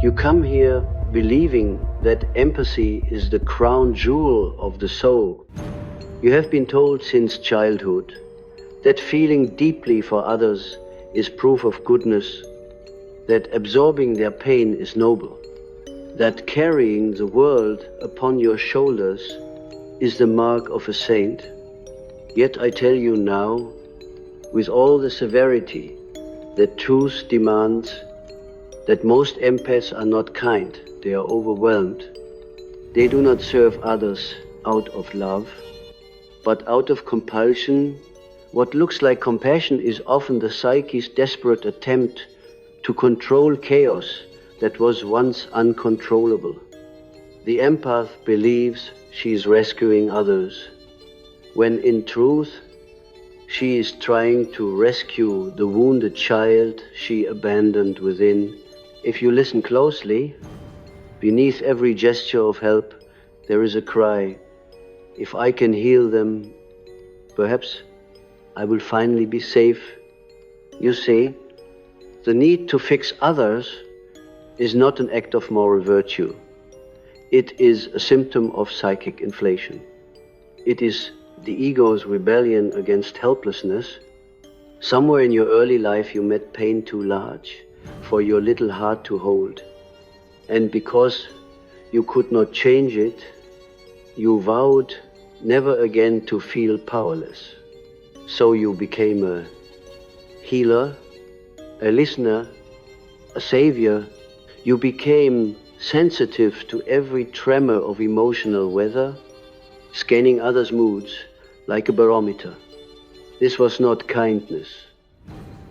You come here believing that empathy is the crown jewel of the soul. You have been told since childhood that feeling deeply for others is proof of goodness, that absorbing their pain is noble, that carrying the world upon your shoulders is the mark of a saint. Yet I tell you now, with all the severity that truth demands, that most empaths are not kind, they are overwhelmed. They do not serve others out of love, but out of compulsion. What looks like compassion is often the psyche's desperate attempt to control chaos that was once uncontrollable. The empath believes she is rescuing others, when in truth she is trying to rescue the wounded child she abandoned within. If you listen closely, beneath every gesture of help there is a cry. If I can heal them, perhaps I will finally be safe. You see, the need to fix others is not an act of moral virtue. It is a symptom of psychic inflation. It is the ego's rebellion against helplessness. Somewhere in your early life you met pain too large for your little heart to hold. And because you could not change it, you vowed never again to feel powerless. So you became a healer, a listener, a savior. You became sensitive to every tremor of emotional weather, scanning others' moods like a barometer. This was not kindness.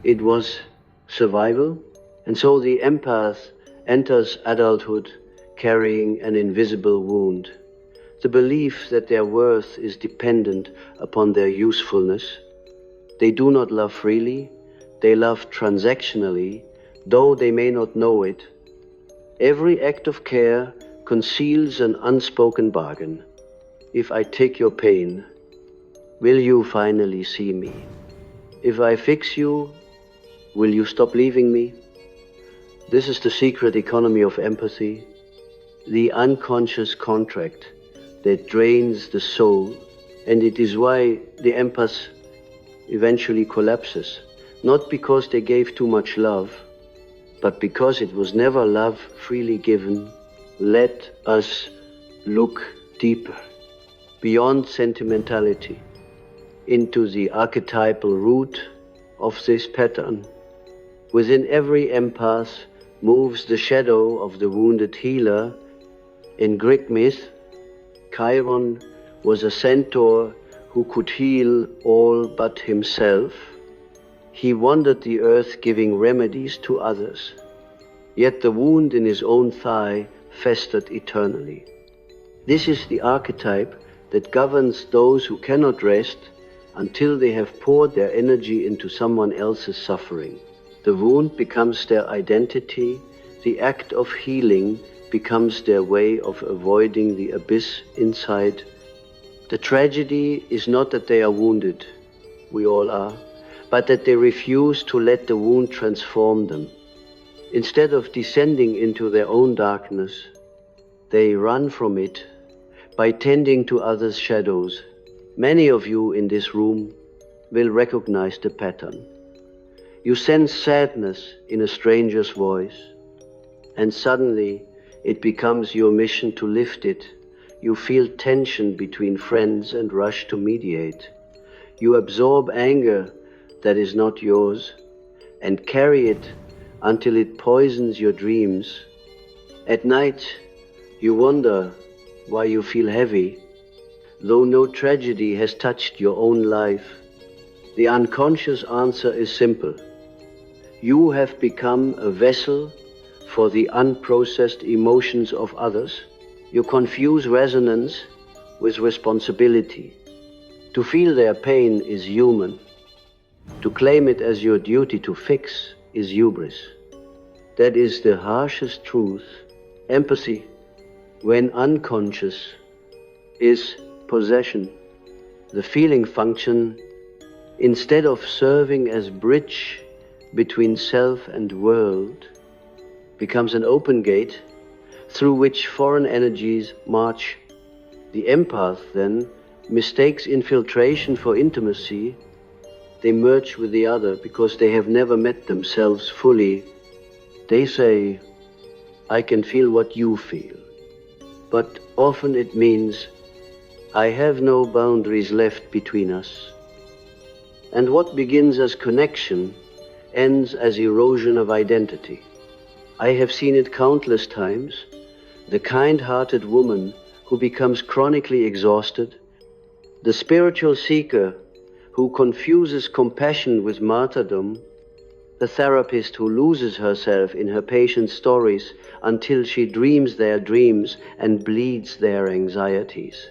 It was survival. And so the empath enters adulthood carrying an invisible wound, the belief that their worth is dependent upon their usefulness. They do not love freely, they love transactionally, though they may not know it. Every act of care conceals an unspoken bargain. If I take your pain, will you finally see me? If I fix you, will you stop leaving me? This is the secret economy of empathy, the unconscious contract that drains the soul, and it is why the empath eventually collapses, not because they gave too much love, but because it was never love freely given. Let us look deeper, beyond sentimentality, into the archetypal root of this pattern. Within every empath moves the shadow of the wounded healer. In Greek myth, Chiron was a centaur who could heal all but himself. He wandered the earth giving remedies to others, yet the wound in his own thigh festered eternally. This is the archetype that governs those who cannot rest until they have poured their energy into someone else's suffering. The wound becomes their identity, the act of healing becomes their way of avoiding the abyss inside. The tragedy is not that they are wounded, we all are, but that they refuse to let the wound transform them. Instead of descending into their own darkness, they run from it by tending to others' shadows. Many of you in this room will recognize the pattern. You sense sadness in a stranger's voice, and suddenly it becomes your mission to lift it. You feel tension between friends and rush to mediate. You absorb anger that is not yours and carry it until it poisons your dreams. At night, you wonder why you feel heavy, though no tragedy has touched your own life. The unconscious answer is simple. You have become a vessel for the unprocessed emotions of others. You confuse resonance with responsibility. To feel their pain is human. To claim it as your duty to fix is hubris. That is the harshest truth. Empathy, when unconscious, is possession. The feeling function, instead of serving as bridge between self and world, becomes an open gate through which foreign energies march. The empath, then, mistakes infiltration for intimacy. They merge with the other because they have never met themselves fully. They say, I can feel what you feel. But often it means, I have no boundaries left between us. And what begins as connection ends as erosion of identity. I have seen it countless times. The kind-hearted woman who becomes chronically exhausted, the spiritual seeker who confuses compassion with martyrdom, the therapist who loses herself in her patient's stories until she dreams their dreams and bleeds their anxieties.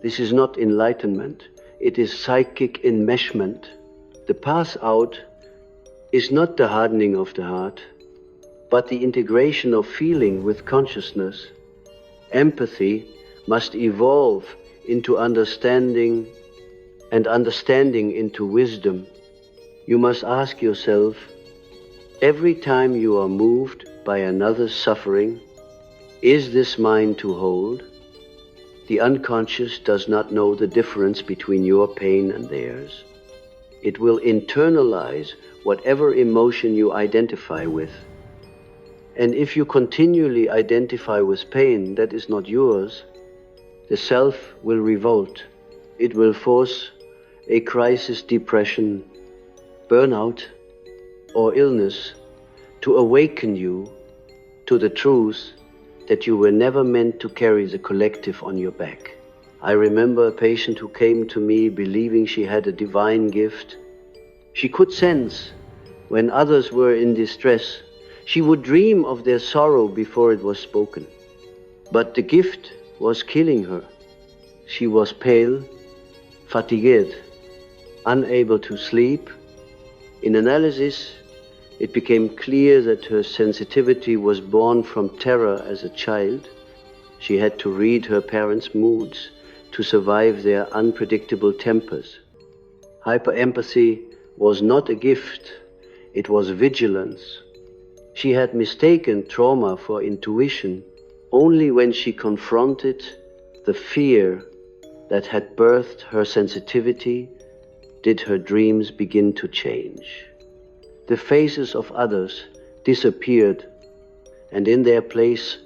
This is not enlightenment, it is psychic enmeshment. The path out is not the hardening of the heart, but the integration of feeling with consciousness. Empathy must evolve into understanding, and understanding into wisdom. You must ask yourself, every time you are moved by another's suffering, is this mine to hold? The unconscious does not know the difference between your pain and theirs. It will internalize whatever emotion you identify with. And if you continually identify with pain that is not yours, the self will revolt. It will force a crisis, depression, burnout, or illness to awaken you to the truth that you were never meant to carry the collective on your back. I remember a patient who came to me believing she had a divine gift. She could sense when others were in distress. She would dream of their sorrow before it was spoken. But the gift was killing her. She was pale, fatigued, unable to sleep. In analysis, it became clear that her sensitivity was born from terror as a child. She had to read her parents' moods to survive their unpredictable tempers. Hyperempathy was not a gift, it was vigilance. She had mistaken trauma for intuition. Only when she confronted the fear that had birthed her sensitivity did her dreams begin to change. The faces of others disappeared, and in their place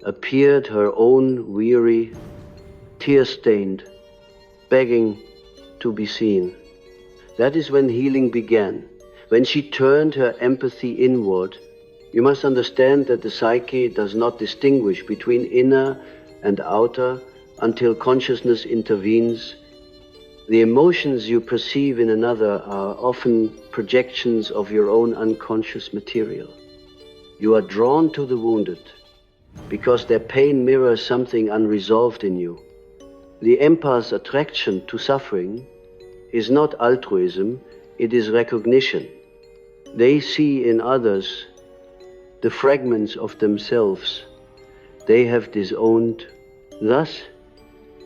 appeared her own weary, tear-stained, begging to be seen. That is when healing began, when she turned her empathy inward. You must understand that the psyche does not distinguish between inner and outer until consciousness intervenes. The emotions you perceive in another are often projections of your own unconscious material. You are drawn to the wounded because their pain mirrors something unresolved in you. The empath's attraction to suffering is not altruism, it is recognition. They see in others the fragments of themselves they have disowned. Thus,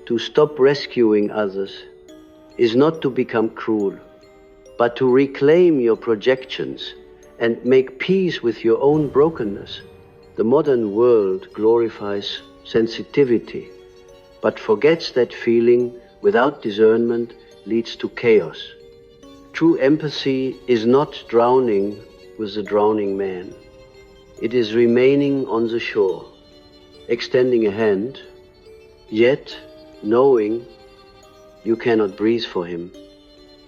to stop rescuing others is not to become cruel, but to reclaim your projections and make peace with your own brokenness. The modern world glorifies sensitivity, but forgets that feeling without discernment leads to chaos. True empathy is not drowning with the drowning man. It is remaining on the shore, extending a hand, yet knowing you cannot breathe for him.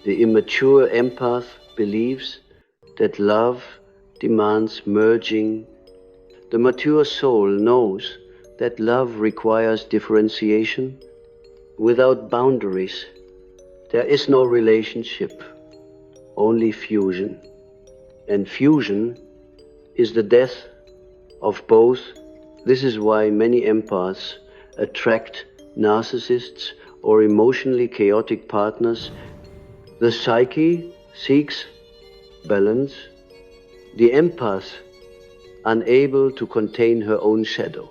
The immature empath believes that love demands merging. The mature soul knows that love requires differentiation. Without boundaries, there is no relationship, only fusion. And fusion is the death of both. This is why many empaths attract narcissists or emotionally chaotic partners. The psyche seeks balance. The empath, unable to contain her own shadow,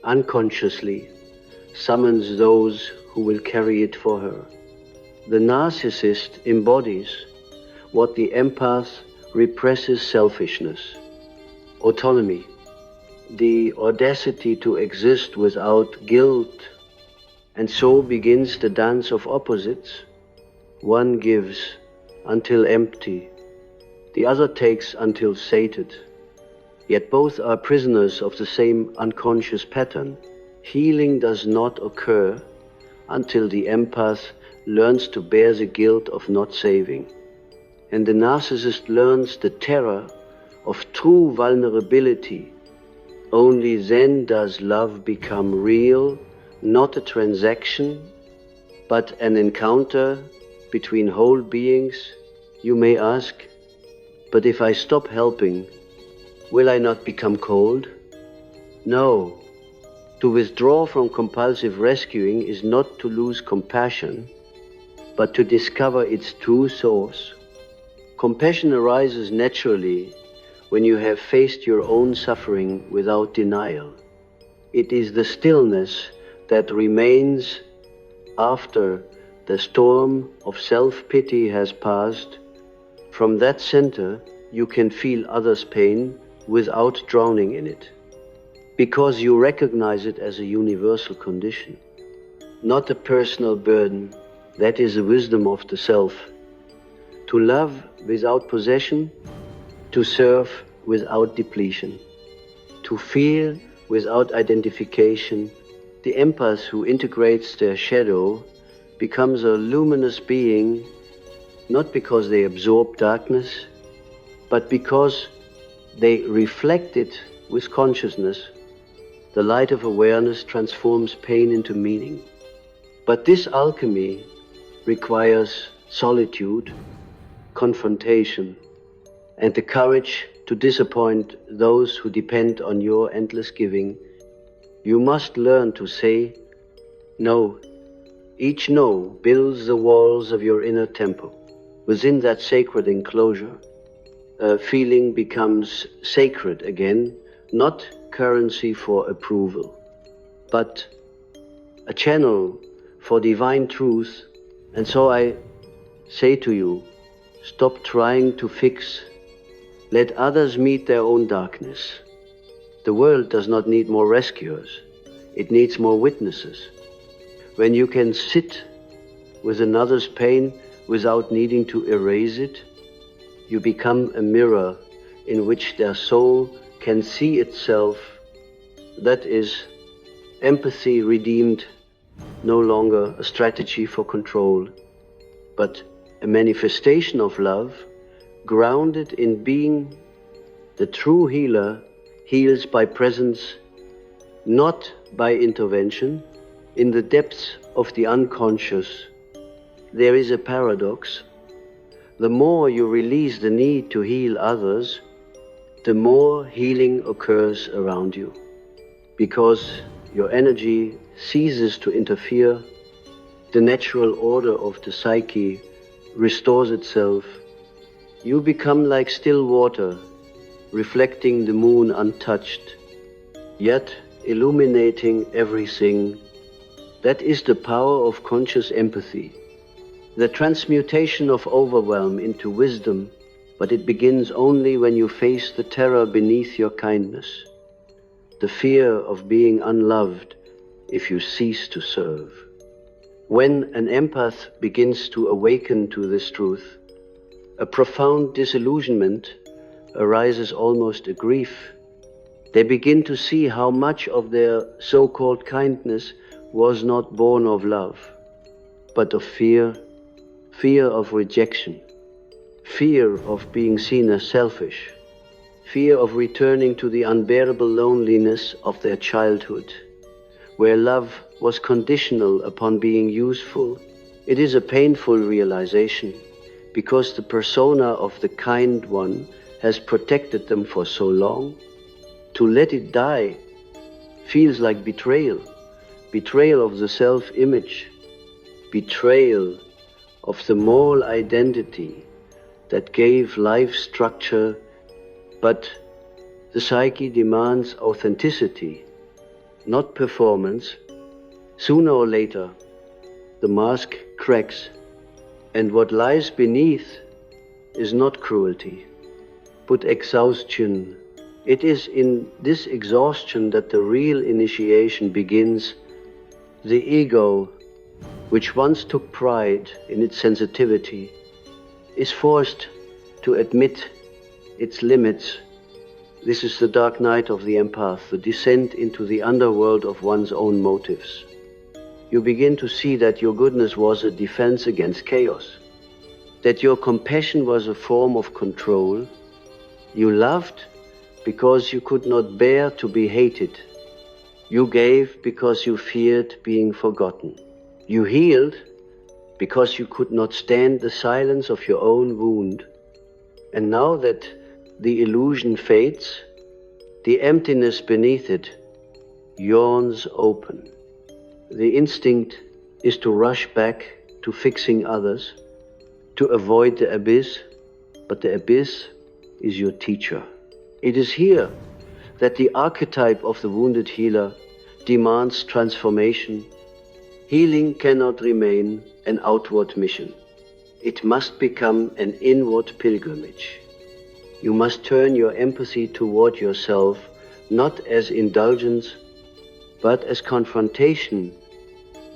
unconsciously summons those who will carry it for her. The narcissist embodies what the empath represses: selfishness. autonomy, the audacity to exist without guilt. And so begins the dance of opposites. One gives until empty, the other takes until sated. Yet both are prisoners of the same unconscious pattern. Healing does not occur until the empath learns to bear the guilt of not saving. And the narcissist learns the terror of true vulnerability. Only then does love become real, not a transaction, but an encounter between whole beings. You may ask, but if I stop helping, will I not become cold? No. To withdraw from compulsive rescuing is not to lose compassion, but to discover its true source. Compassion arises naturally when you have faced your own suffering without denial. It is the stillness that remains after the storm of self-pity has passed. From that center, you can feel others' pain without drowning in it, because you recognize it as a universal condition, not a personal burden. That is the wisdom of the self. To love without possession, to serve without depletion, to feel without identification. The empath who integrates their shadow becomes a luminous being, not because they absorb darkness, but because they reflect it with consciousness. The light of awareness transforms pain into meaning. But this alchemy requires solitude, confrontation, and the courage to disappoint those who depend on your endless giving. You must learn to say no. Each no builds the walls of your inner temple. Within that sacred enclosure, a feeling becomes sacred again, not currency for approval, but a channel for divine truth. And so I say to you, stop trying to fix. Let others meet their own darkness. The world does not need more rescuers. It needs more witnesses. When you can sit with another's pain without needing to erase it, you become a mirror in which their soul can see itself. That is empathy redeemed, no longer a strategy for control, but a manifestation of love, grounded in being. The true healer heals by presence, not by intervention. In the depths of the unconscious, there is a paradox. The more you release the need to heal others, the more healing occurs around you. Because your energy ceases to interfere, the natural order of the psyche restores itself. You become like still water, reflecting the moon untouched, yet illuminating everything. That is the power of conscious empathy, the transmutation of overwhelm into wisdom, but it begins only when you face the terror beneath your kindness, the fear of being unloved if you cease to serve. When an empath begins to awaken to this truth, a profound disillusionment arises, almost a grief. They begin to see how much of their so-called kindness was not born of love, but of fear, fear of rejection, fear of being seen as selfish, fear of returning to the unbearable loneliness of their childhood, where love was conditional upon being useful. It is a painful realization, because the persona of the kind one has protected them for so long. To let it die feels like betrayal. Betrayal of the self-image, betrayal of the moral identity that gave life structure. But the psyche demands authenticity, not performance. Sooner or later, the mask cracks, and what lies beneath is not cruelty, but exhaustion, It is in this exhaustion that the real initiation begins. The ego, which once took pride in its sensitivity, is forced to admit its limits. This is the dark night of the empath, the descent into the underworld of one's own motives. You begin to see that your goodness was a defense against chaos, that your compassion was a form of control. You loved because you could not bear to be hated. You gave because you feared being forgotten. You healed because you could not stand the silence of your own wound. And now that the illusion fades, the emptiness beneath it yawns open. The instinct is to rush back to fixing others, to avoid the abyss, but the abyss is your teacher. It is here that the archetype of the wounded healer demands transformation. Healing cannot remain an outward mission. It must become an inward pilgrimage. You must turn your empathy toward yourself, not as indulgence, but as confrontation,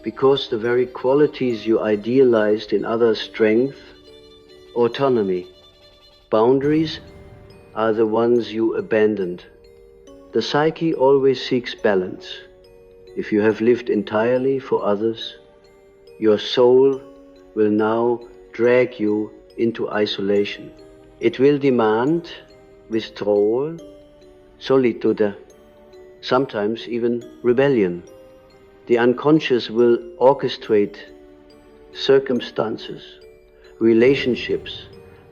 because the very qualities you idealized in others, strength, autonomy, boundaries, are the ones you abandoned. The psyche always seeks balance. If you have lived entirely for others, your soul will now drag you into isolation. It will demand withdrawal, solitude, sometimes even rebellion. The unconscious will orchestrate circumstances, relationships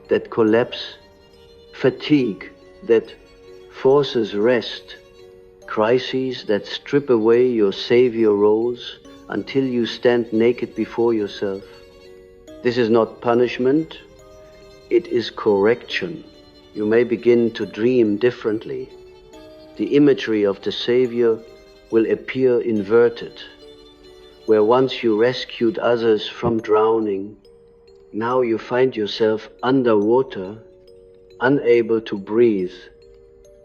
that collapse, fatigue that forces rest, crises that strip away your savior roles until you stand naked before yourself. This is not punishment, it is correction. You may begin to dream differently. The imagery of the savior will appear inverted. Where once you rescued others from drowning, now you find yourself underwater, unable to breathe.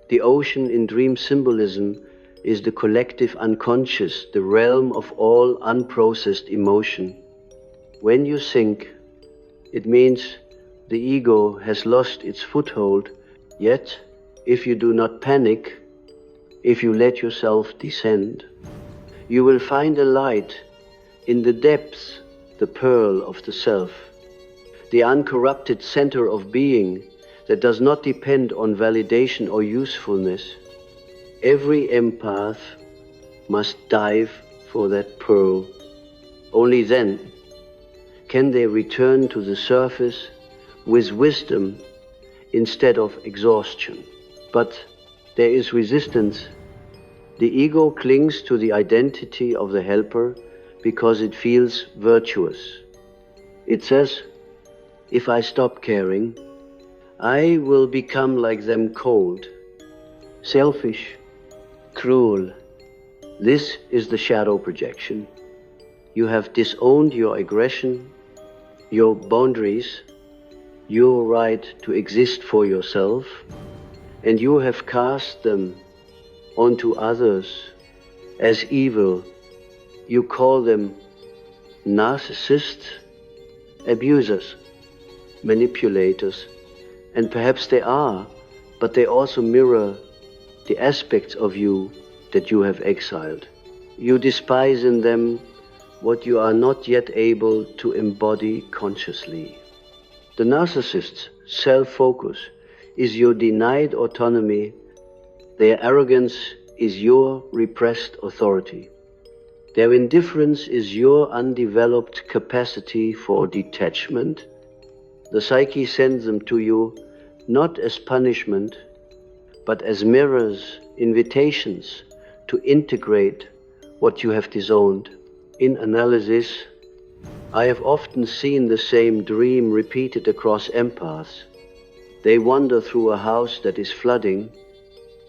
The ocean in dream symbolism is the collective unconscious, the realm of all unprocessed emotion. When you sink, it means the ego has lost its foothold. Yet, if you do not panic, if you let yourself descend, you will find a light in the depths, the pearl of the self, the uncorrupted center of being that does not depend on validation or usefulness. Every empath must dive for that pearl. Only then can they return to the surface with wisdom instead of exhaustion. But there is resistance. The ego clings to the identity of the helper because it feels virtuous. It says, if I stop caring, I will become like them, cold, selfish, cruel. This is the shadow projection. You have disowned your aggression, your boundaries, your right to exist for yourself, and you have cast them onto others as evil. You call them narcissists, abusers, manipulators, and perhaps they are, but they also mirror the aspects of you that you have exiled. You despise in them what you are not yet able to embody consciously. The narcissist's self-focus is your denied autonomy. Their arrogance is your repressed authority. Their indifference is your undeveloped capacity for detachment. The psyche sends them to you not as punishment, but as mirrors, invitations to integrate what you have disowned. In analysis, I have often seen the same dream repeated across empaths. They wander through a house that is flooding,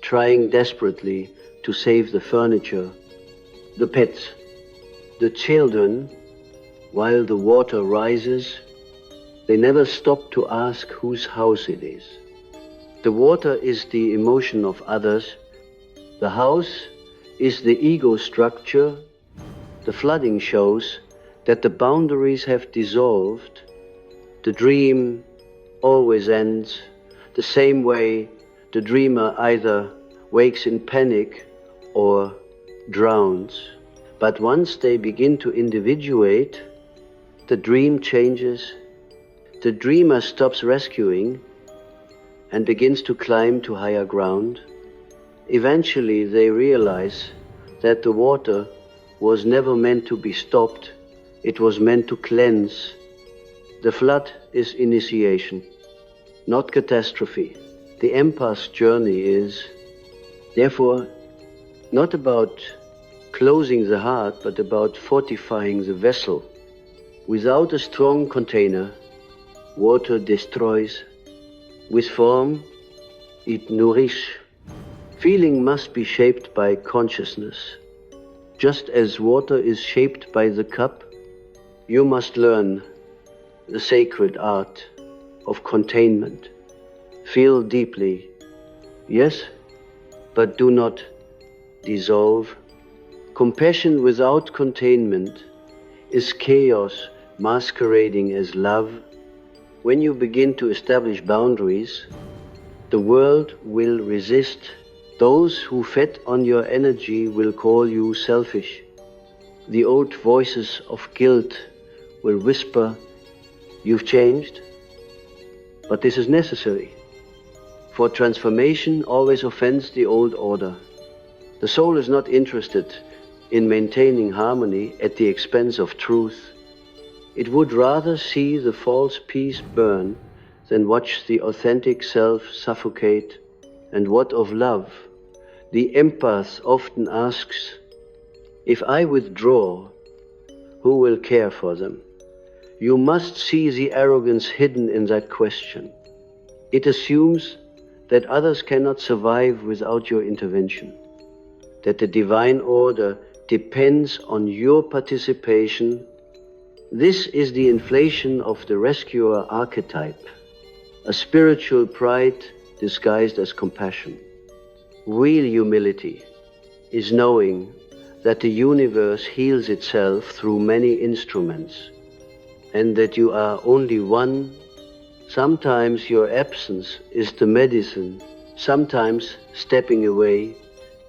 trying desperately to save the furniture, the pets, the children. While the water rises, they never stop to ask whose house it is. The water is the emotion of others. The house is the ego structure. The flooding shows that the boundaries have dissolved. The dream always ends the same way. The dreamer either wakes in panic or drowns. But once they begin to individuate, the dream changes. The dreamer stops rescuing and begins to climb to higher ground. Eventually they realize that the water was never meant to be stopped. It was meant to cleanse. The flood is initiation, not catastrophe. The empath's journey is, therefore, not about closing the heart, but about fortifying the vessel. Without a strong container, water destroys. With form, it nourishes. Feeling must be shaped by consciousness. Just as water is shaped by the cup, you must learn the sacred art of containment. Feel deeply, yes, but do not dissolve. Compassion without containment is chaos masquerading as love. When you begin to establish boundaries, the world will resist. Those who fed on your energy will call you selfish. The old voices of guilt will whisper, "You've changed." But this is necessary, for transformation always offends the old order. The soul is not interested in maintaining harmony at the expense of truth. It would rather see the false peace burn than watch the authentic self suffocate. And what of love? The empath often asks, if I withdraw, who will care for them? You must see the arrogance hidden in that question. It assumes that others cannot survive without your intervention, that the divine order depends on your participation. This is the inflation of the rescuer archetype, a spiritual pride disguised as compassion. Real humility is knowing that the universe heals itself through many instruments, and that you are only one. Sometimes your absence is the medicine. Sometimes stepping away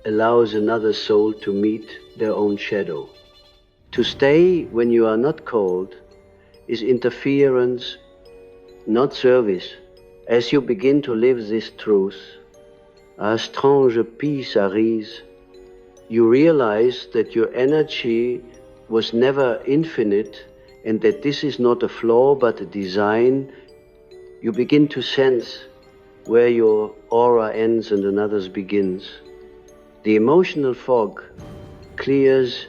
allows another soul to meet their own shadow. To stay when you are not called is interference, not service. As you begin to live this truth, a strange peace arises. You realize that your energy was never infinite and that this is not a flaw but a design. You begin to sense where your aura ends and another's begins. The emotional fog clears.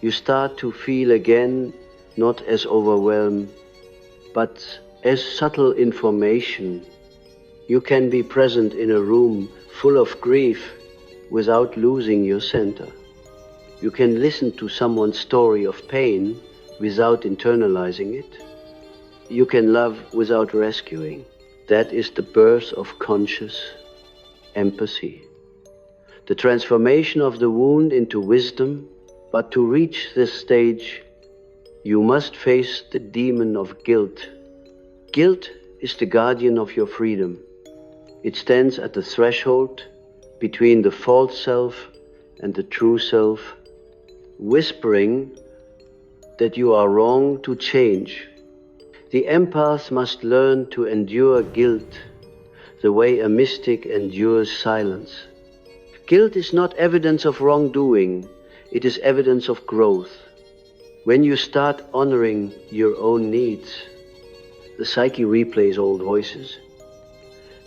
You start to feel again, not as overwhelm, but as subtle information. You can be present in a room full of grief without losing your center. You can listen to someone's story of pain without internalizing it. You can love without rescuing. That is the birth of conscious empathy. The transformation of the wound into wisdom. But to reach this stage, you must face the demon of guilt. Guilt is the guardian of your freedom. It stands at the threshold between the false self and the true self, whispering that you are wrong to change. The empath must learn to endure guilt the way a mystic endures silence. Guilt is not evidence of wrongdoing. It is evidence of growth. When you start honoring your own needs, the psyche replays old voices.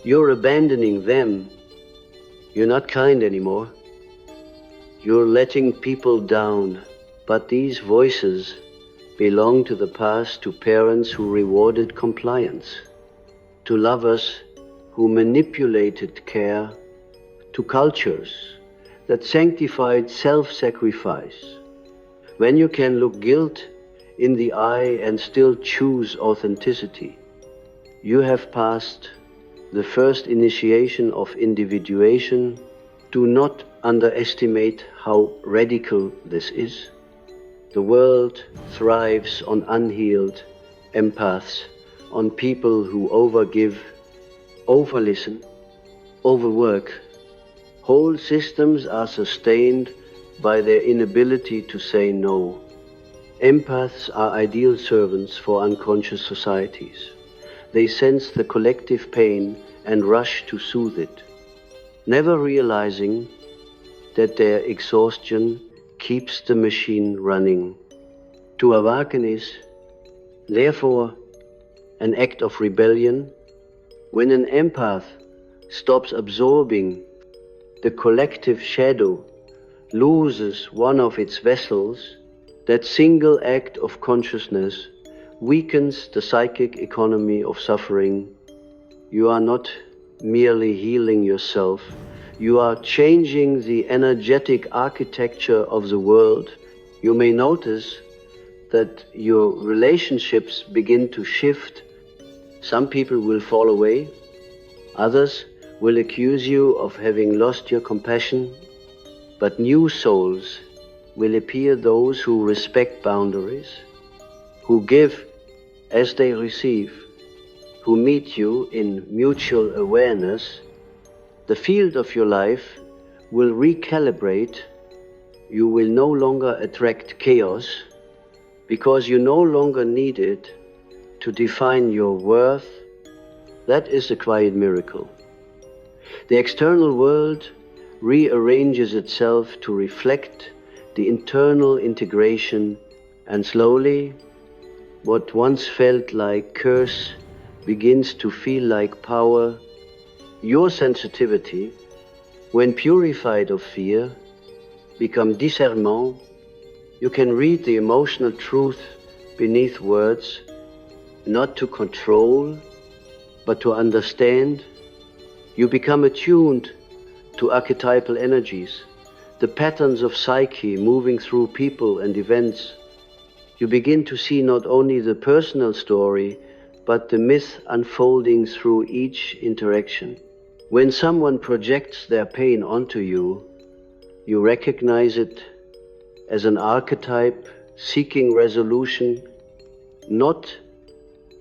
You're abandoning them. You're not kind anymore. You're letting people down. But these voices belong to the past, to parents who rewarded compliance, to lovers who manipulated care, to cultures that sanctified self-sacrifice. When you can look guilt in the eye and still choose authenticity, you have passed the first initiation of individuation. Do not underestimate how radical this is. The world thrives on unhealed empaths, on people who overgive, overlisten, overwork. Whole systems are sustained by their inability to say no. Empaths are ideal servants for unconscious societies. They sense the collective pain and rush to soothe it, never realizing that their exhaustion keeps the machine running. To awaken is, therefore, an act of rebellion. When an empath stops absorbing, the collective shadow loses one of its vessels. That single act of consciousness weakens the psychic economy of suffering. You are not merely healing yourself, you are changing the energetic architecture of the world. You may notice that your relationships begin to shift. Some people will fall away, others will accuse you of having lost your compassion, but new souls will appear, those who respect boundaries, who give as they receive, who meet you in mutual awareness. The field of your life will recalibrate. You will no longer attract chaos because you no longer need it to define your worth. That is a quiet miracle. The external world rearranges itself to reflect the internal integration, and slowly what once felt like curse begins to feel like power. Your sensitivity, when purified of fear, become discernment. You can read the emotional truth beneath words, not to control, but to understand. You become attuned to archetypal energies, the patterns of psyche moving through people and events. You begin to see not only the personal story, but the myth unfolding through each interaction. When someone projects their pain onto you, you recognize it as an archetype seeking resolution, not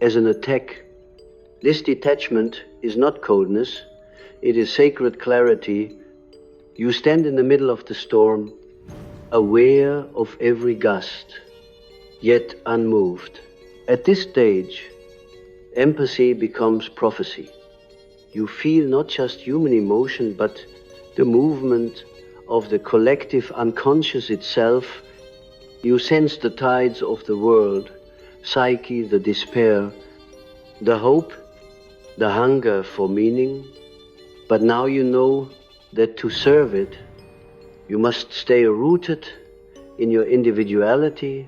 as an attack. This detachment is not coldness, it is sacred clarity. You stand in the middle of the storm, aware of every gust, yet unmoved. At this stage, empathy becomes prophecy. You feel not just human emotion, but the movement of the collective unconscious itself. You sense the tides of the world, psyche, the despair, the hope, the hunger for meaning. But now you know that to serve it, you must stay rooted in your individuality.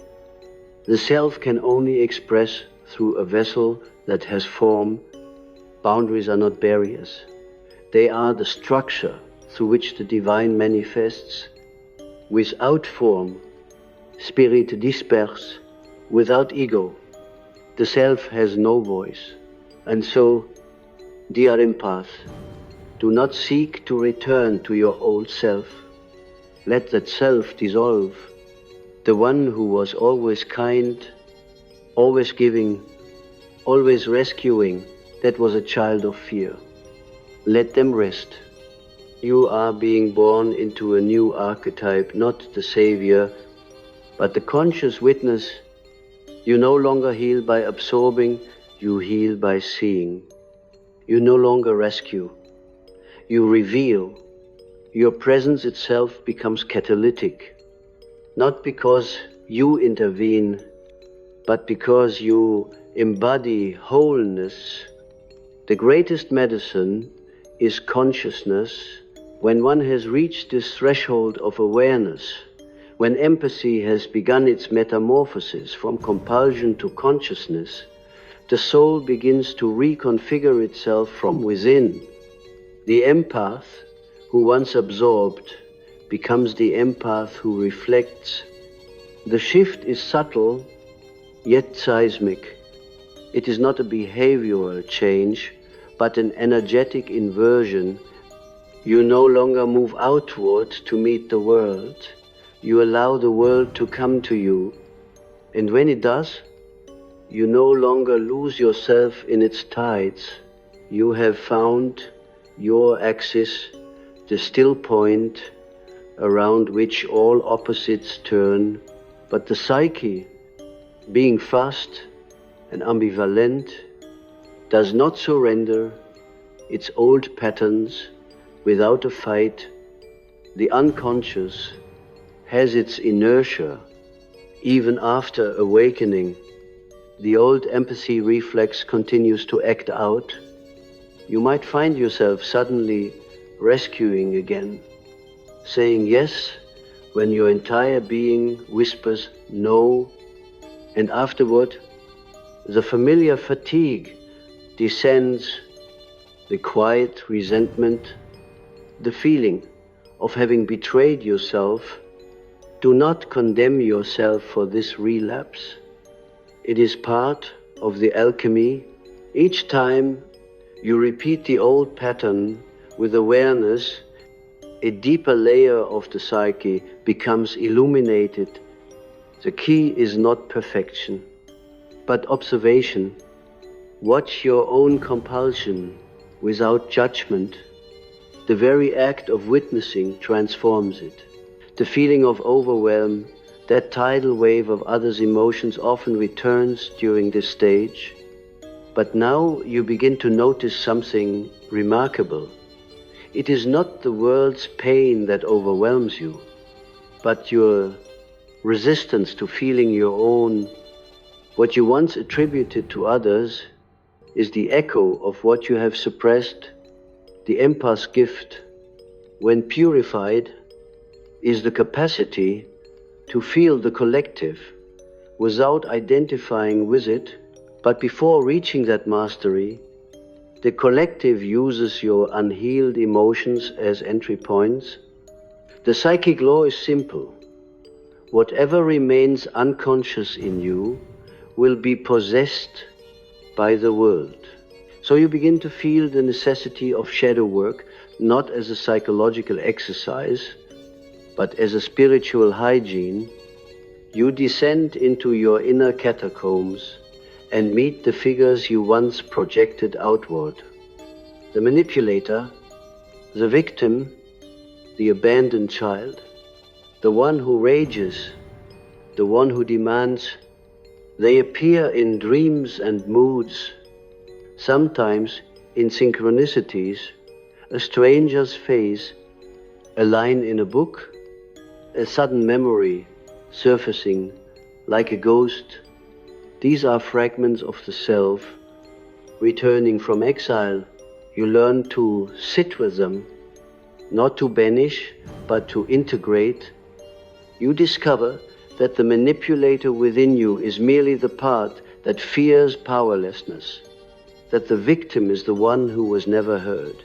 The self can only express through a vessel that has form. Boundaries are not barriers. They are the structure through which the divine manifests. Without form, spirit disperse. Without ego, the self has no voice. And so, dear empath, do not seek to return to your old self. Let that self dissolve. The one who was always kind, always giving, always rescuing, that was a child of fear. Let them rest. You are being born into a new archetype, not the savior, but the conscious witness. You no longer heal by absorbing, you heal by seeing. You no longer rescue, you reveal. Your presence itself becomes catalytic, not because you intervene, but because you embody wholeness. The greatest medicine is consciousness. When one has reached this threshold of awareness, when empathy has begun its metamorphosis from compulsion to consciousness, the soul begins to reconfigure itself from within. The empath who once absorbed becomes the empath who reflects. The shift is subtle, yet seismic. It is not a behavioral change, but an energetic inversion. You no longer move outward to meet the world. You allow the world to come to you. And when it does, you no longer lose yourself in its tides. You have found your axis, the still point around which all opposites turn. But the psyche, being fast and ambivalent, does not surrender its old patterns without a fight. The unconscious has its inertia even after awakening. The old empathy reflex continues to act out. You might find yourself suddenly rescuing again, saying yes when your entire being whispers no, and afterward the familiar fatigue descends, the quiet resentment, the feeling of having betrayed yourself. Do not condemn yourself for this relapse. It is part of the alchemy. Each time you repeat the old pattern with awareness, a deeper layer of the psyche becomes illuminated. The key is not perfection, but observation. Watch your own compulsion without judgment. The very act of witnessing transforms it. The feeling of overwhelm, that tidal wave of others' emotions, often returns during this stage. But now you begin to notice something remarkable. It is not the world's pain that overwhelms you, but your resistance to feeling your own. What you once attributed to others is the echo of what you have suppressed. The empath's gift, when purified, is the capacity to feel the collective without identifying with it. But before reaching that mastery, the collective uses your unhealed emotions as entry points. The psychic law is simple. Whatever remains unconscious in you will be possessed by the world. So you begin to feel the necessity of shadow work, not as a psychological exercise, but as a spiritual hygiene. You descend into your inner catacombs and meet the figures you once projected outward. The manipulator, the victim, the abandoned child, the one who rages, the one who demands. They appear in dreams and moods, sometimes in synchronicities, a stranger's face, a line in a book, a sudden memory surfacing like a ghost. These are fragments of the self. Returning from exile, you learn to sit with them, not to banish, but to integrate. You discover that the manipulator within you is merely the part that fears powerlessness, that the victim is the one who was never heard,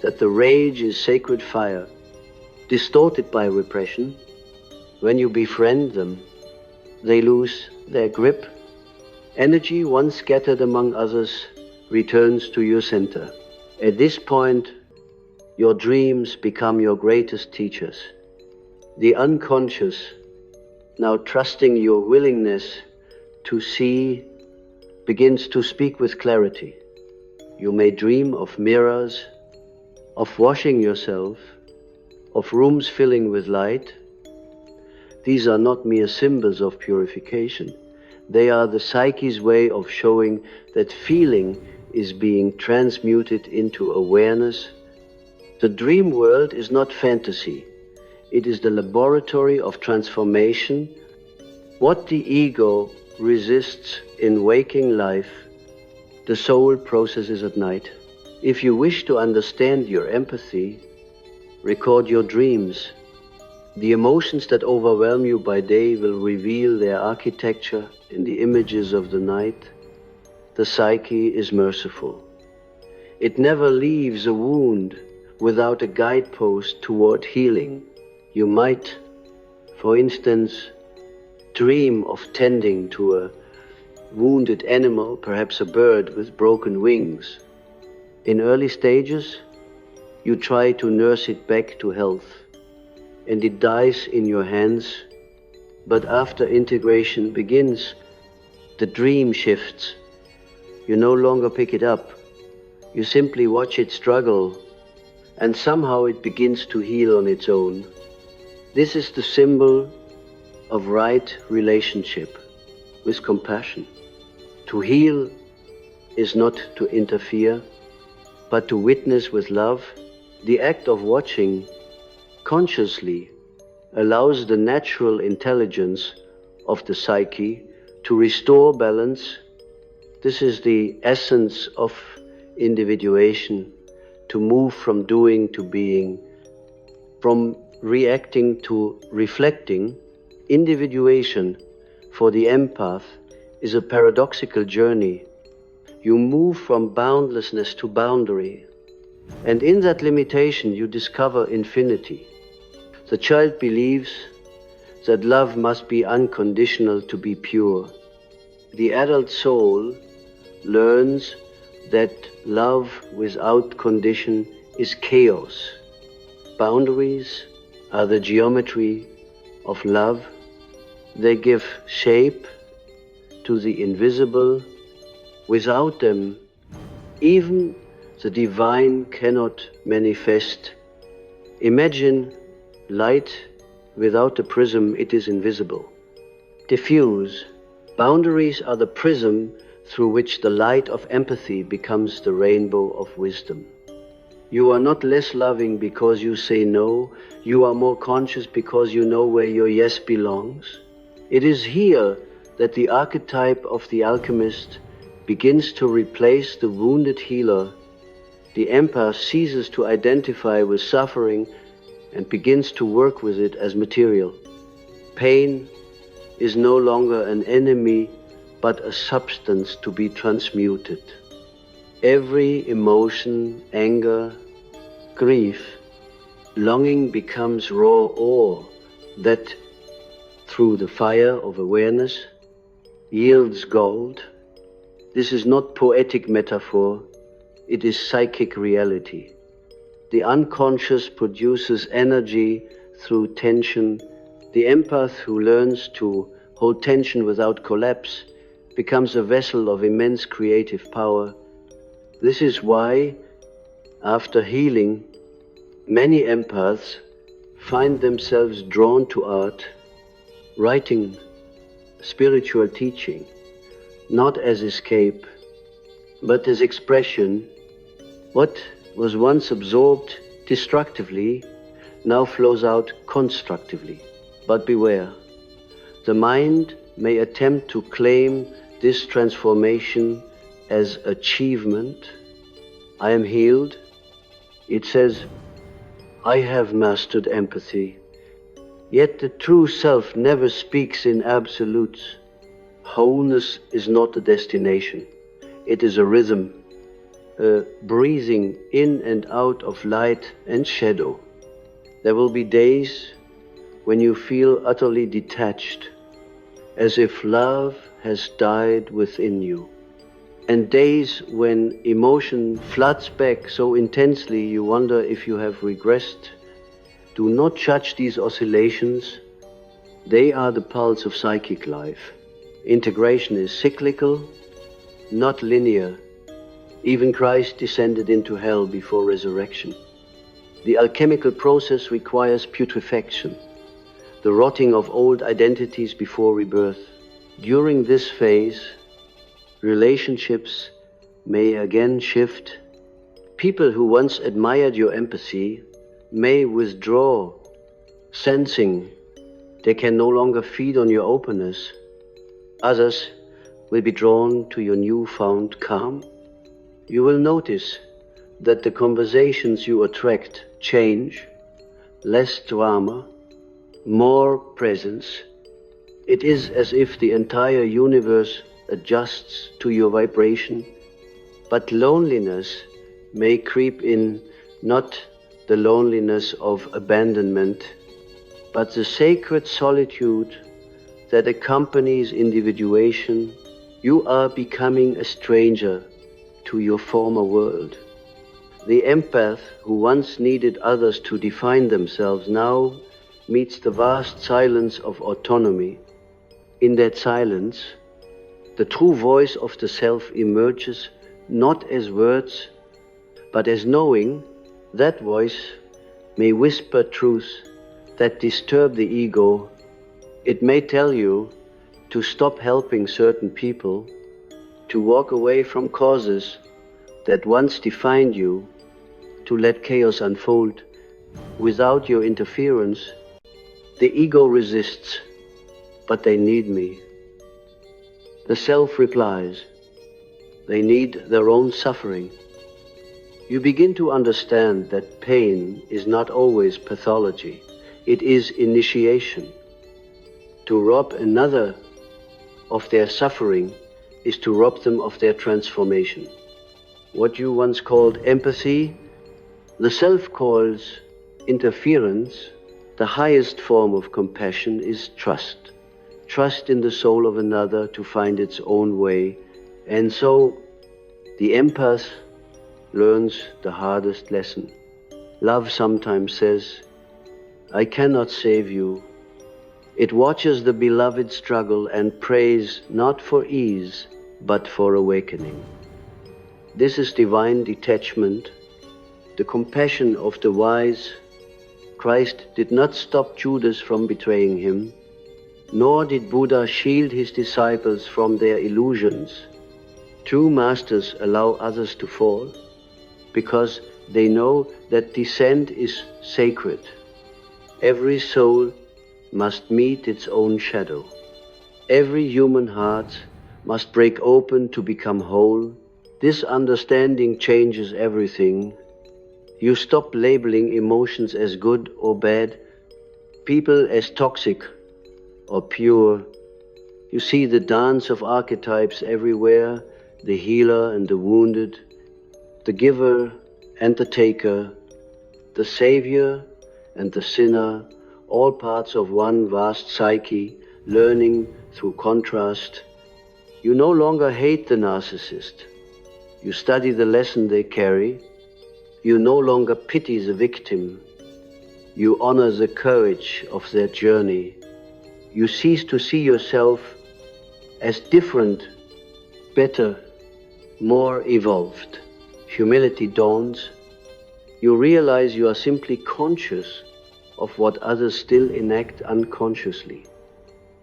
that the rage is sacred fire, distorted by repression. When you befriend them, they lose their grip. Energy once scattered among others returns to your center. At this point, your dreams become your greatest teachers. The unconscious, now trusting your willingness to see, begins to speak with clarity. You may dream of mirrors, of washing yourself, of rooms filling with light. These are not mere symbols of purification. They are the psyche's way of showing that feeling is being transmuted into awareness. The dream world is not fantasy. It is the laboratory of transformation. What the ego resists in waking life, the soul processes at night. If you wish to understand your empathy, record your dreams. The emotions that overwhelm you by day will reveal their architecture in the images of the night. The psyche is merciful. It never leaves a wound without a guidepost toward healing. You might, for instance, dream of tending to a wounded animal, perhaps a bird with broken wings. In early stages, you try to nurse it back to health, and it dies in your hands, but after integration begins, the dream shifts. You no longer pick it up, you simply watch it struggle, and somehow it begins to heal on its own. This is the symbol of right relationship with compassion. To heal is not to interfere, but to witness with love. The act of watching consciously allows the natural intelligence of the psyche to restore balance. This is the essence of individuation, to move from doing to being, from reacting to reflecting. Individuation for the empath is a paradoxical journey. You move from boundlessness to boundary, and in that limitation you discover infinity. The child believes that love must be unconditional to be pure. The adult soul learns that love without condition is chaos. Boundaries are the geometry of love. They give shape to the invisible. Without them, even the divine cannot manifest. Imagine light without a prism, it is invisible. Diffuse. Boundaries are the prism through which the light of empathy becomes the rainbow of wisdom. You are not less loving because you say no. You are more conscious because you know where your yes belongs. It is here that the archetype of the alchemist begins to replace the wounded healer. The empath ceases to identify with suffering and begins to work with it as material. Pain is no longer an enemy, but a substance to be transmuted. Every emotion, anger, grief, longing becomes raw ore that, through the fire of awareness, yields gold. This is not poetic metaphor, it is psychic reality. The unconscious produces energy through tension. The empath who learns to hold tension without collapse becomes a vessel of immense creative power. This is why, after healing, many empaths find themselves drawn to art, writing, spiritual teaching, not as escape, but as expression. What was once absorbed destructively now flows out constructively. But beware, the mind may attempt to claim this transformation as achievement. I am healed. It says, I have mastered empathy. Yet the true self never speaks in absolutes. Wholeness is not a destination. It is a rhythm, a breathing in and out of light and shadow. There will be days when you feel utterly detached, as if love has died within you. And days when emotion floods back so intensely you wonder if you have regressed. Do not judge these oscillations. They are the pulse of psychic life. Integration is cyclical, not linear. Even Christ descended into hell before resurrection. The alchemical process requires putrefaction, the rotting of old identities before rebirth. During this phase, relationships may again shift. People who once admired your empathy may withdraw, sensing they can no longer feed on your openness. Others will be drawn to your newfound calm. You will notice that the conversations you attract change, less drama, more presence. It is as if the entire universe adjusts to your vibration, but loneliness may creep in, not the loneliness of abandonment, but the sacred solitude that accompanies individuation. You are becoming a stranger to your former world. The empath who once needed others to define themselves now meets the vast silence of autonomy. In that silence, the true voice of the self emerges not as words, but as knowing. That voice may whisper truths that disturb the ego. It may tell you to stop helping certain people, to walk away from causes that once defined you, to let chaos unfold without your interference. The ego resists, but they need me. The self replies, they need their own suffering. You begin to understand that pain is not always pathology. It is initiation. To rob another of their suffering is to rob them of their transformation. What you once called empathy, the self calls interference. The highest form of compassion is trust. Trust in the soul of another to find its own way. And so the empath learns the hardest lesson. Love sometimes says, I cannot save you. It watches the beloved struggle and prays not for ease, but for awakening. This is divine detachment, the compassion of the wise. Christ did not stop Judas from betraying him, nor did Buddha shield his disciples from their illusions. True masters allow others to fall, because they know that descent is sacred. Every soul must meet its own shadow. Every human heart must break open to become whole. This understanding changes everything. You stop labeling emotions as good or bad, people as toxic or pure. You see the dance of archetypes everywhere, the healer and the wounded, the giver and the taker, the savior and the sinner, all parts of one vast psyche, learning through contrast. You no longer hate the narcissist. You study the lesson they carry. You no longer pity the victim. You honor the courage of their journey. You cease to see yourself as different, better, more evolved. Humility dawns. You realize you are simply conscious of what others still enact unconsciously.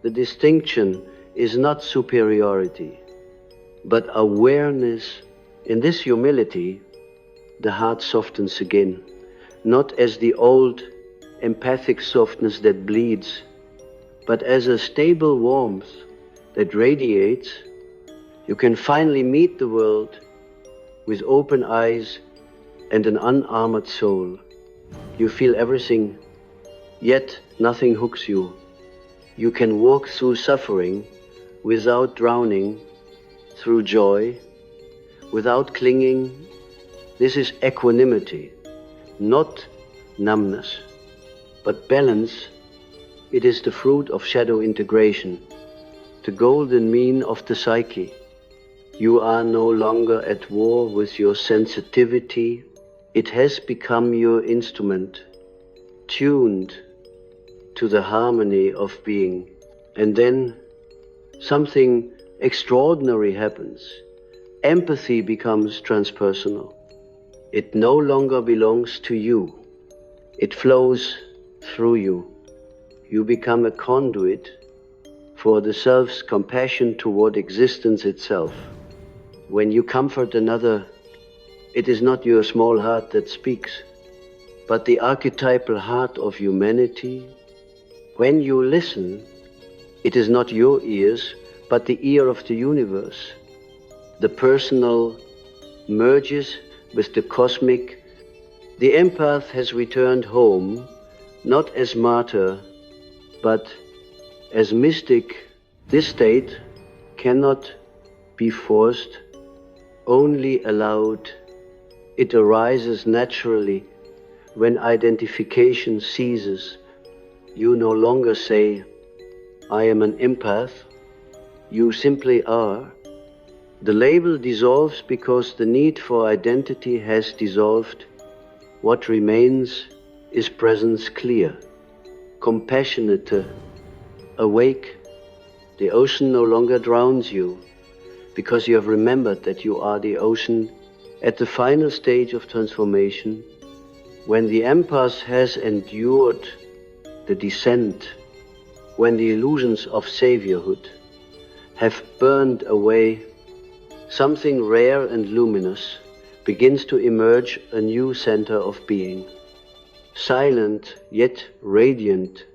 The distinction is not superiority, but awareness. In this humility, the heart softens again, not as the old empathic softness that bleeds, but as a stable warmth that radiates. You can finally meet the world with open eyes and an unarmored soul. You feel everything, yet nothing hooks you. You can walk through suffering without drowning, through joy, without clinging. This is equanimity, not numbness, but balance. It is the fruit of shadow integration, the golden mean of the psyche. You are no longer at war with your sensitivity. It has become your instrument, tuned to the harmony of being. And then something extraordinary happens. Empathy becomes transpersonal. It no longer belongs to you. It flows through you. You become a conduit for the self's compassion toward existence itself. When you comfort another, it is not your small heart that speaks, but the archetypal heart of humanity. When you listen, it is not your ears, but the ear of the universe. The personal merges with the cosmic. The empath has returned home, not as martyr, but as mystic. This state cannot be forced, only allowed. It arises naturally when identification ceases. You no longer say, I am an empath. You simply are. The label dissolves because the need for identity has dissolved. What remains is presence clear, compassionate, awake. The ocean no longer drowns you, because you have remembered that you are the ocean at the final stage of transformation, when the empath has endured the descent, when the illusions of saviorhood have burned away, something rare and luminous begins to emerge, a new center of being. Silent yet radiant,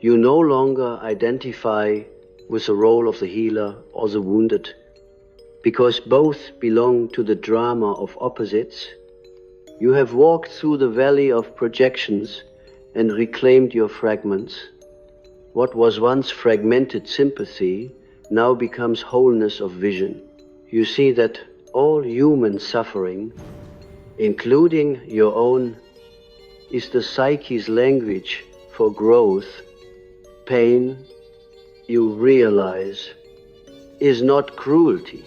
you no longer identify with the role of the healer or the wounded, because both belong to the drama of opposites. You have walked through the valley of projections and reclaimed your fragments. What was once fragmented sympathy now becomes wholeness of vision. You see that all human suffering, including your own, is the psyche's language for growth. Pain, you realize, is not cruelty,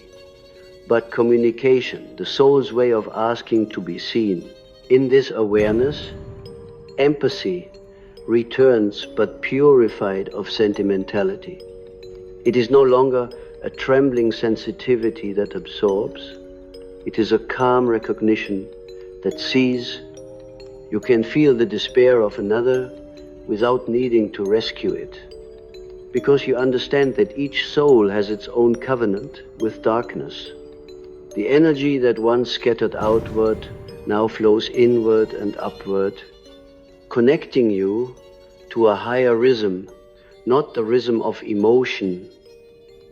but communication, the soul's way of asking to be seen. In this awareness, empathy returns, but purified of sentimentality. It is no longer a trembling sensitivity that absorbs. It is a calm recognition that sees. You can feel the despair of another without needing to rescue it, because you understand that each soul has its own covenant with darkness. The energy that once scattered outward now flows inward and upward, connecting you to a higher rhythm, not the rhythm of emotion,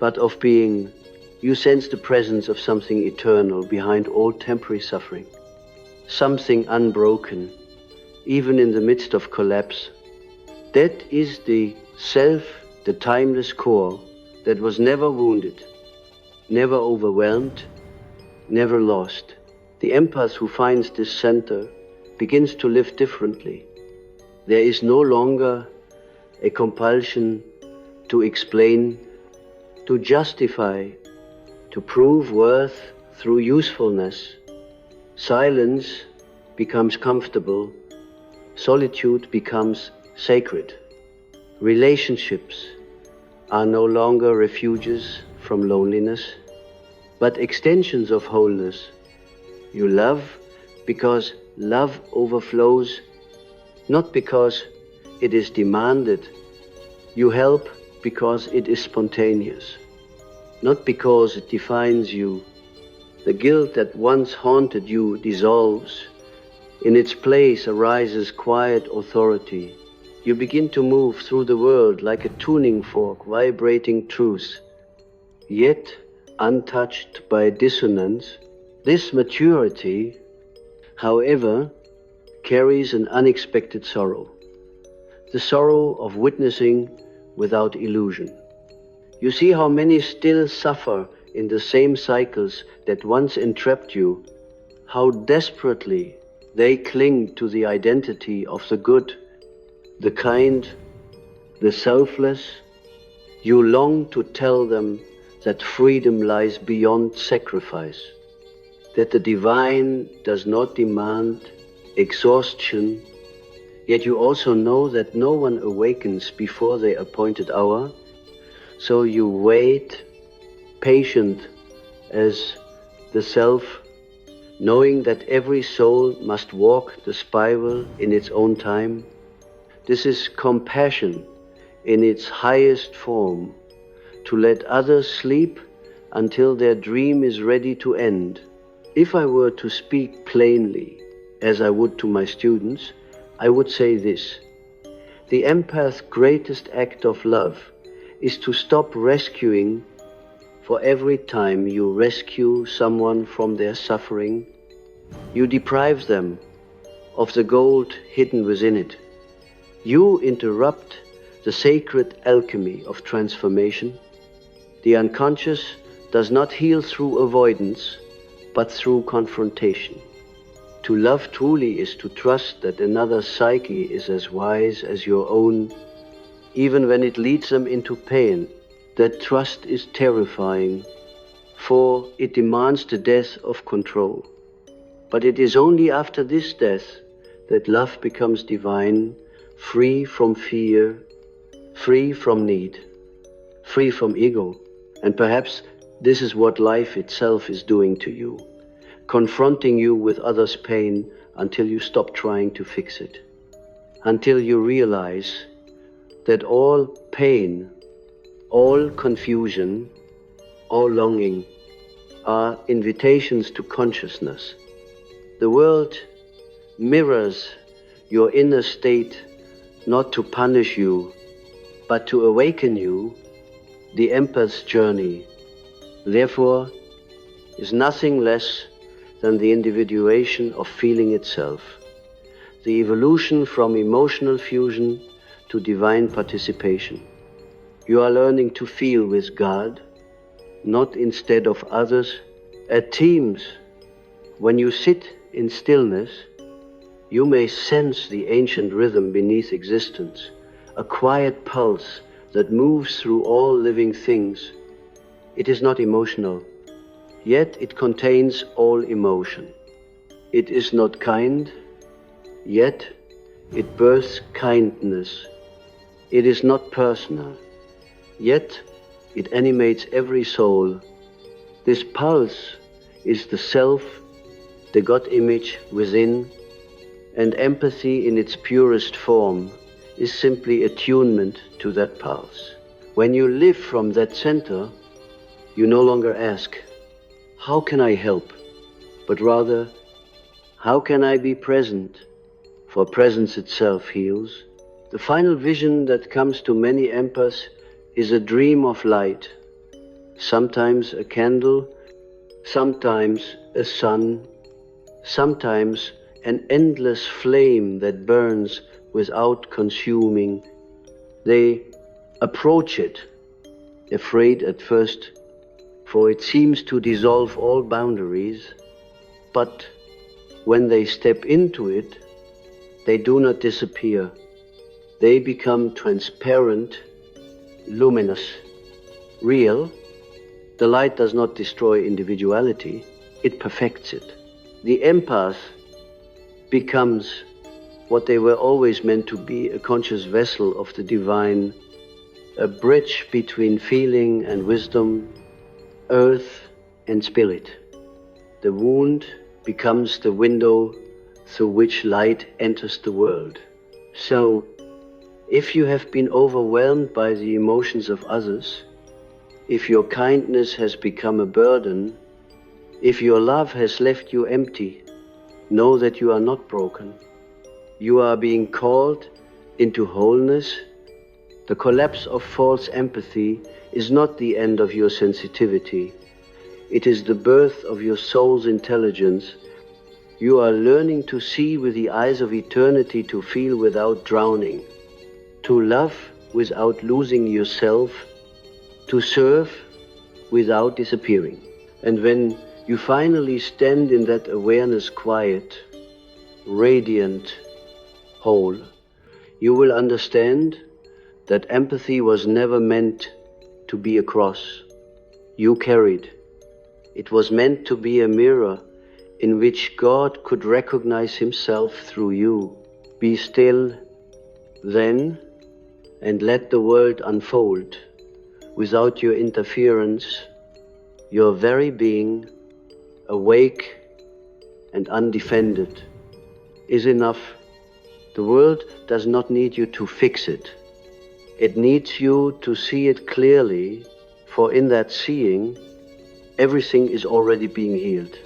but of being. You sense the presence of something eternal behind all temporary suffering, something unbroken, even in the midst of collapse. That is the self, the timeless core that was never wounded, never overwhelmed, never lost. The empath who finds this center begins to live differently. There is no longer a compulsion to explain, to justify, to prove worth through usefulness. Silence becomes comfortable. Solitude becomes sacred. Relationships are no longer refuges from loneliness, but extensions of wholeness. You love because love overflows, not because it is demanded. You help because it is spontaneous, not because it defines you. The guilt that once haunted you dissolves. In its place arises quiet authority. You begin to move through the world like a tuning fork vibrating truth, yet untouched by dissonance. This maturity, however, carries an unexpected sorrow, the sorrow of witnessing without illusion. You see how many still suffer in the same cycles that once entrapped you, how desperately they cling to the identity of the good, the kind, the selfless. You long to tell them that freedom lies beyond sacrifice, that the divine does not demand exhaustion, yet you also know that no one awakens before the appointed hour, so you wait, patient as the self, knowing that every soul must walk the spiral in its own time. This is compassion in its highest form, to let others sleep until their dream is ready to end. If I were to speak plainly, as I would to my students, I would say this: the empath's greatest act of love is to stop rescuing. For every time you rescue someone from their suffering, you deprive them of the gold hidden within it. You interrupt the sacred alchemy of transformation. The unconscious does not heal through avoidance, but through confrontation. To love truly is to trust that another's psyche is as wise as your own, even when it leads them into pain. That trust is terrifying, for it demands the death of control. But it is only after this death that love becomes divine, free from fear, free from need, free from ego. And perhaps this is what life itself is doing to you, confronting you with others' pain until you stop trying to fix it, until you realize that all pain, all confusion, all longing are invitations to consciousness. The world mirrors your inner state not to punish you, but to awaken you. The empath's journey, therefore, is nothing less than the individuation of feeling itself, the evolution from emotional fusion to divine participation. You are learning to feel with God, not instead of others. At times, when you sit in stillness, you may sense the ancient rhythm beneath existence, a quiet pulse that moves through all living things. It is not emotional, yet it contains all emotion. It is not kind, yet it births kindness. It is not personal, yet it animates every soul. This pulse is the self, the God image within, and empathy in its purest form is simply attunement to that pulse. When you live from that center, you no longer ask, how can I help? But rather, how can I be present? For presence itself heals. The final vision that comes to many empaths is a dream of light, sometimes a candle, sometimes a sun, sometimes an endless flame that burns without consuming. They approach it, afraid at first, for it seems to dissolve all boundaries, but when they step into it, they do not disappear. They become transparent, luminous, real. The light does not destroy individuality, it perfects it. The empath becomes what they were always meant to be, a conscious vessel of the divine, a bridge between feeling and wisdom, earth and spirit. The wound becomes the window through which light enters the world. So, if you have been overwhelmed by the emotions of others, if your kindness has become a burden, if your love has left you empty, know that you are not broken. You are being called into wholeness. The collapse of false empathy is not the end of your sensitivity. It is the birth of your soul's intelligence. You are learning to see with the eyes of eternity, to feel without drowning, to love without losing yourself, to serve without disappearing. And when you finally stand in that awareness, quiet, radiant, whole, you will understand that empathy was never meant to be a cross you carried. It was meant to be a mirror in which God could recognize himself through you. Be still then and let the world unfold. Without your interference, your very being, awake and undefended, is enough. The world does not need you to fix it. It needs you to see it clearly, for in that seeing, everything is already being healed.